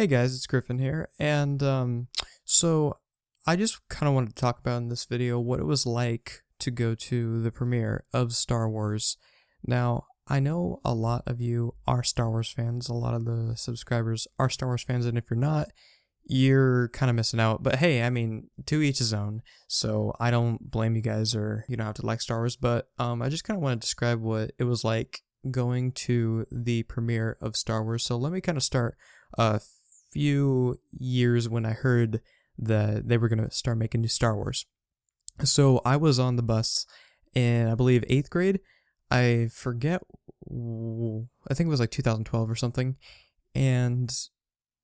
Hey guys, it's Griffin here, and so I just kind of wanted to talk about in this video what it was like to go to the premiere of Star Wars. Now, I know a lot of you are Star Wars fans, a lot of the subscribers are Star Wars fans, and if you're not, you're kind of missing out. But hey, I mean, to each his own, so I don't blame you guys, or you don't have to like Star Wars, but I just kind of want to describe what it was like going to the premiere of Star Wars. So let me kind of start a few years when I heard that they were going to start making new Star Wars. So I was on the bus in, I believe, 8th grade. I forget, I think it was like 2012 or something. And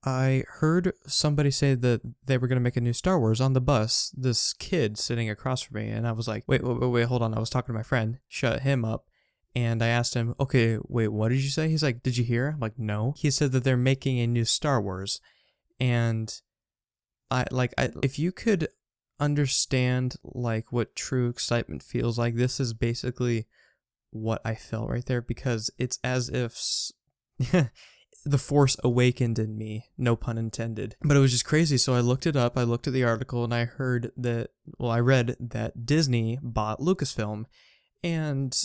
I heard somebody say that they were going to make a new Star Wars on the bus, this kid sitting across from me. And I was like, wait, hold on. I was talking to my friend, shut him up. And I asked him, okay, wait, what did you say? He's like, did you hear? I'm like, no. He said that they're making a new Star Wars. And if you could understand like what true excitement feels like, this is basically what I felt right there, because it's as if the Force awakened in me, no pun intended. But it was just crazy. So I looked it up, I looked at the article, and I read that Disney bought Lucasfilm. And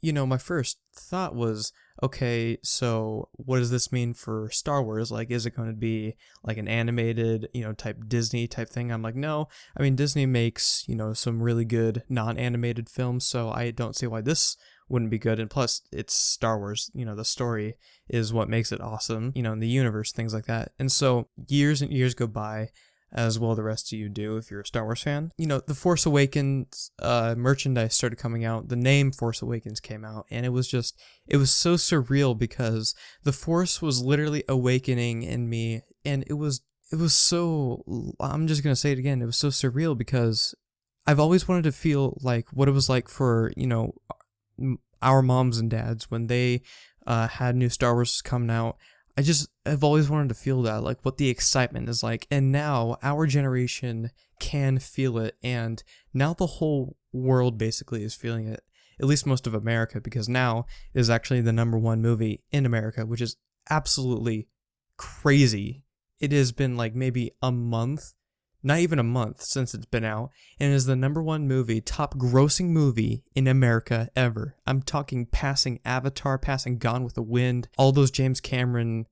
my first thought was, okay, so what does this mean for Star Wars? Like, is it going to be like an animated, type Disney type thing? I'm like, no. I mean, Disney makes, some really good non-animated films, so I don't see why this wouldn't be good. And plus, it's Star Wars. The story is what makes it awesome, in the universe, things like that. And so years and years go by, as well the rest of you do if you're a Star Wars fan. The Force Awakens merchandise started coming out. The name Force Awakens came out, and it was so surreal because the Force was literally awakening in me, and it was so, I'm just going to say it again, it was so surreal because I've always wanted to feel like what it was like for, our moms and dads when they had new Star Wars coming out. I've always wanted to feel that, like what the excitement is like, and now our generation can feel it, and now the whole world basically is feeling it, at least most of America, because now it is actually the #1 movie in America, which is absolutely crazy. It has been like maybe a month, not even a month since it's been out, and it is the #1 movie, top grossing movie in America ever. I'm talking passing Avatar, passing Gone with the Wind, all those James Cameron,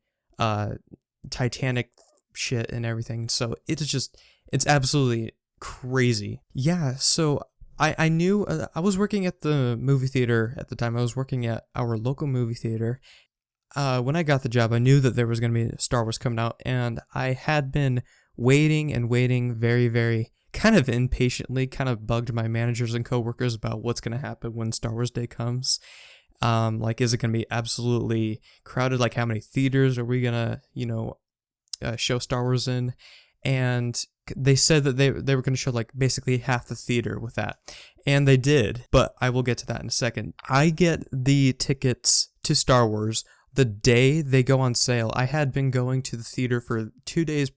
Titanic shit and everything. So it's absolutely crazy. Yeah, so I knew, I was working at the movie theater at the time. I was working at our local movie theater. When I got the job, I knew that there was going to be Star Wars coming out, and I had been waiting and waiting very, very kind of impatiently, kind of bugged my managers and coworkers about what's going to happen when Star Wars Day comes. Is it going to be absolutely crowded? Like, how many theaters are we going to, show Star Wars in? And they said that they were going to show like basically half the theater with that. And they did, but I will get to that in a second. I get the tickets to Star Wars the day they go on sale. I had been going to the theater for 2 days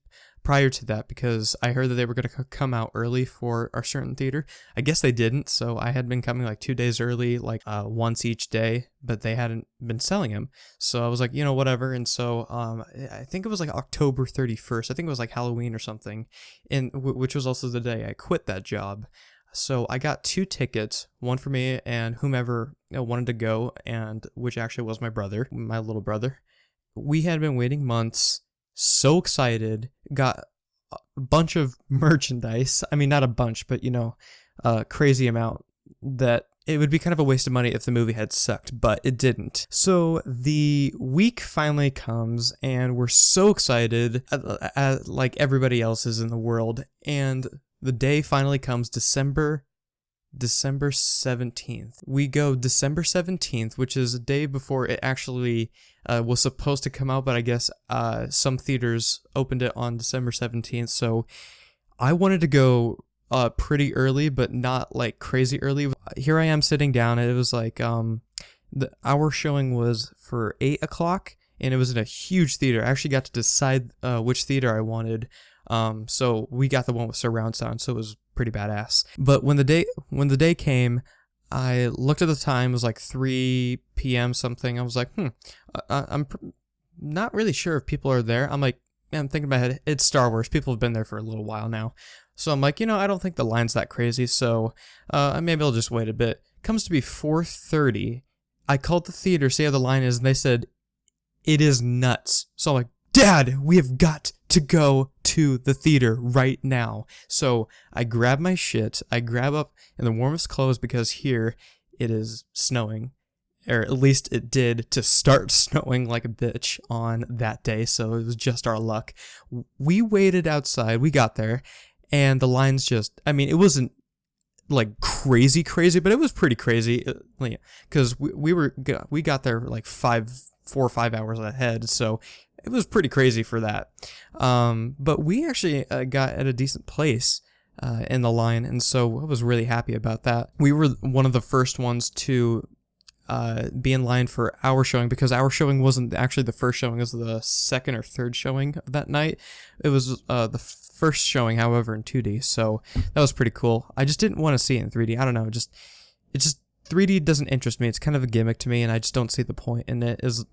prior to that because I heard that they were going to come out early for our certain theater. I guess they didn't, so I had been coming like 2 days early, like once each day, but they hadn't been selling them. So I was like, whatever. And so I think it was like October 31st. I think it was like Halloween or something, and which was also the day I quit that job. So I got 2 tickets, one for me and whomever wanted to go, and which actually was my brother, my little brother. We had been waiting months. So excited, got a bunch of merchandise. I mean, not a bunch, but a crazy amount that it would be kind of a waste of money if the movie had sucked, but it didn't. So the week finally comes, and we're so excited, like everybody else is in the world, and the day finally comes, December 17th. We go December 17th, which is a day before it actually was supposed to come out, but I guess some theaters opened it on December 17th, so I wanted to go pretty early, but not like crazy early. Here I am sitting down, and it was like our showing was for 8 o'clock, and it was in a huge theater. I actually got to decide which theater I wanted. So we got the one with surround sound, so it was pretty badass. But when the day came, I looked at the time, it was like 3 p.m. something. I was like, I'm not really sure if people are there. I'm like, I'm thinking about it, it's Star Wars. People have been there for a little while now. So I'm like, I don't think the line's that crazy, so maybe I'll just wait a bit. Comes to be 4:30. I called the theater, see how the line is, and they said, it is nuts. So I'm like, Dad, we have got to go to the theater right now. So I grab my shit, I grab up in the warmest clothes because here it is snowing. Or at least it did to start snowing like a bitch on that day, so it was just our luck. We waited outside, we got there, and the lines just, it wasn't like crazy, but it was pretty crazy, because we got there like 4 or 5 hours ahead, so it was pretty crazy for that. But we actually got at a decent place in the line, and so I was really happy about that. We were one of the first ones to be in line for our showing, because our showing wasn't actually the first showing, it was the second or third showing of that night. It was the first showing, however, in 2D, so that was pretty cool. I just didn't want to see it in 3D. I don't know, it just 3D doesn't interest me. It's kind of a gimmick to me, and I just don't see the point in it. Is,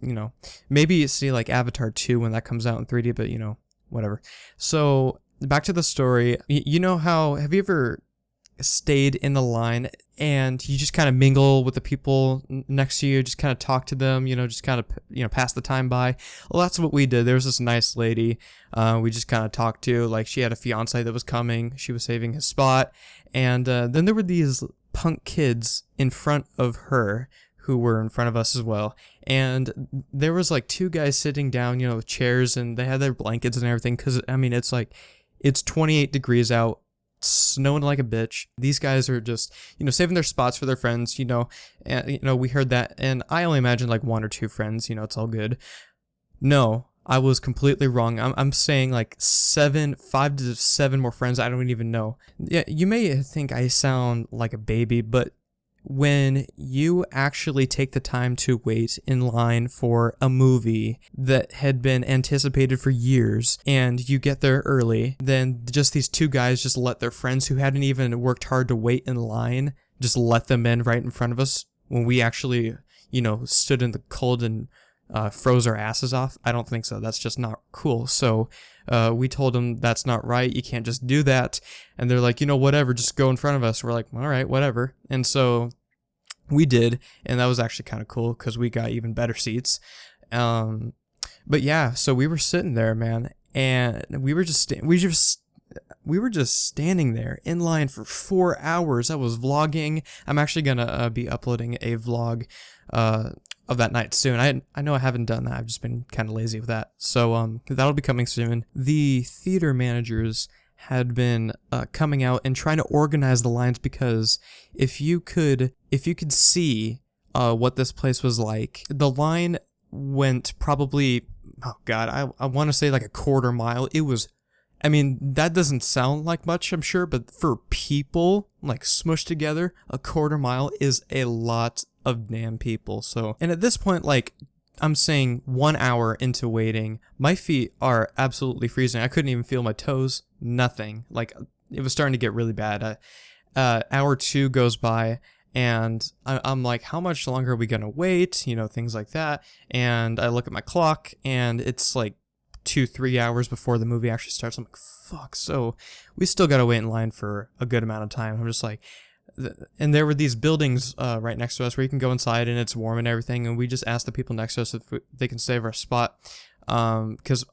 maybe you see like Avatar 2 when that comes out in 3D, but whatever. So back to the story. Have you ever stayed in the line and you just kind of mingle with the people next to you, just kind of talk to them, just kind of, pass the time by? Well, that's what we did. There was this nice lady we just kind of talked to, like she had a fiance that was coming, she was saving his spot, and then there were these punk kids in front of her who were in front of us as well, and there was like 2 guys sitting down, with chairs, and they had their blankets and everything, because it's 28 degrees out, snowing like a bitch. These guys are just, saving their spots for their friends, and, we heard that, and I only imagine like 1 or 2 friends, it's all good. No, I was completely wrong. I'm saying like 5 to 7 more friends I don't even know. Yeah, you may think I sound like a baby, but when you actually take the time to wait in line for a movie that had been anticipated for years, and you get there early, then just these 2 guys just let their friends who hadn't even worked hard to wait in line, just let them in right in front of us when we actually, stood in the cold and froze our asses off. I don't think so. That's just not cool. So we told them that's not right. You can't just do that. And they're like, whatever, just go in front of us. We're like, all right, whatever. And so we did, and that was actually kind of cool because we got even better seats. But yeah, so we were sitting there, man, and we were just standing there in line for 4 hours. I was vlogging. I'm actually gonna be uploading a vlog of that night soon. I know I haven't done that. I've just been kind of lazy with that. So that'll be coming soon. The theater managers had been coming out and trying to organize the lines, because if you could see what this place was like, the line went probably, oh god, I want to say like a quarter mile. It was, that doesn't sound like much, I'm sure, but for people like smushed together, a quarter mile is a lot of damn people. So, and at this point, like, I'm saying 1 hour into waiting, my feet are absolutely freezing. I couldn't even feel my toes, nothing. Like, it was starting to get really bad. Hour 2 goes by, and I'm like, how much longer are we gonna wait? Things like that. And I look at my clock, and it's like 2-3 hours before the movie actually starts. I'm like, fuck. So we still gotta wait in line for a good amount of time. I'm just like, and there were these buildings right next to us where you can go inside and it's warm and everything, and we just asked the people next to us if they can save our spot, because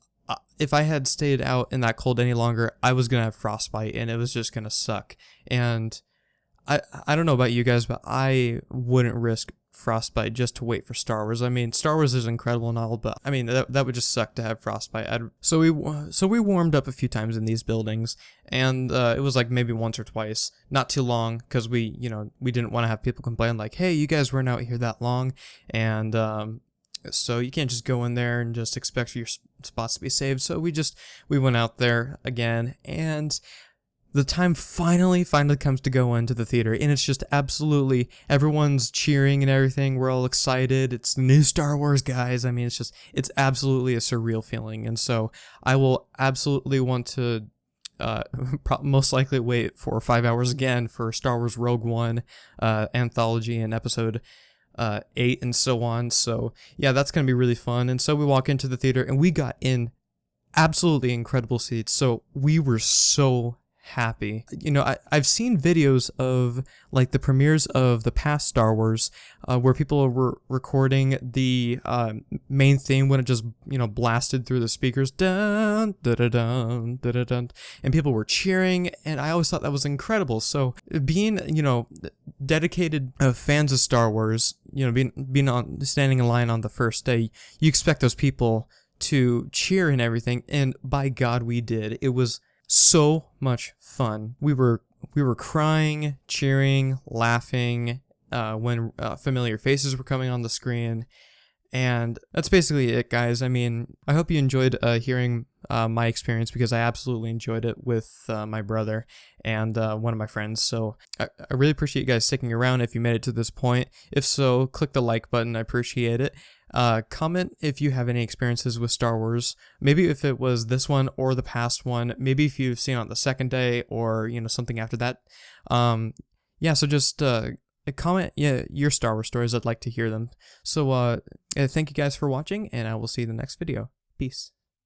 if I had stayed out in that cold any longer, I was gonna have frostbite and it was just gonna suck. And I don't know about you guys, but I wouldn't risk frostbite just to wait for Star Wars. Star Wars is incredible and all, but that would just suck to have frostbite. So we warmed up a few times in these buildings, and it was like maybe once or twice, not too long, because we didn't want to have people complain like, hey, you guys weren't out here that long, and so you can't just go in there and just expect for your spots to be saved. So we went out there again, and the time finally comes to go into the theater, and it's just absolutely, everyone's cheering and everything. We're all excited. It's the new Star Wars, guys. It's absolutely a surreal feeling. And so I will absolutely want to most likely wait for 5 hours again for Star Wars Rogue One anthology and episode 8 and so on. So yeah, that's going to be really fun. And so we walk into the theater, and we got in absolutely incredible seats. So we were so happy. You know, I've seen videos of like the premieres of the past Star Wars where people were recording the main theme when it just, you know, blasted through the speakers, dun, da da dun, da da dun, and people were cheering, and I always thought that was incredible. So being, you know, dedicated fans of Star Wars, you know, being on standing in line on the first day, you expect those people to cheer and everything, and by God, we did. It was so much fun. We were crying, cheering, laughing when familiar faces were coming on the screen, and that's basically it, guys. I mean, I hope you enjoyed hearing my experience, because I absolutely enjoyed it with my brother and one of my friends. So I really appreciate you guys sticking around if you made it to this point. If so, click the like button. I appreciate it. Comment if you have any experiences with Star Wars. Maybe if it was this one or the past one. Maybe if you've seen it on the second day, or, you know, something after that. Yeah, so just comment your Star Wars stories. I'd like to hear them. So thank you guys for watching, and I will see you in the next video. Peace.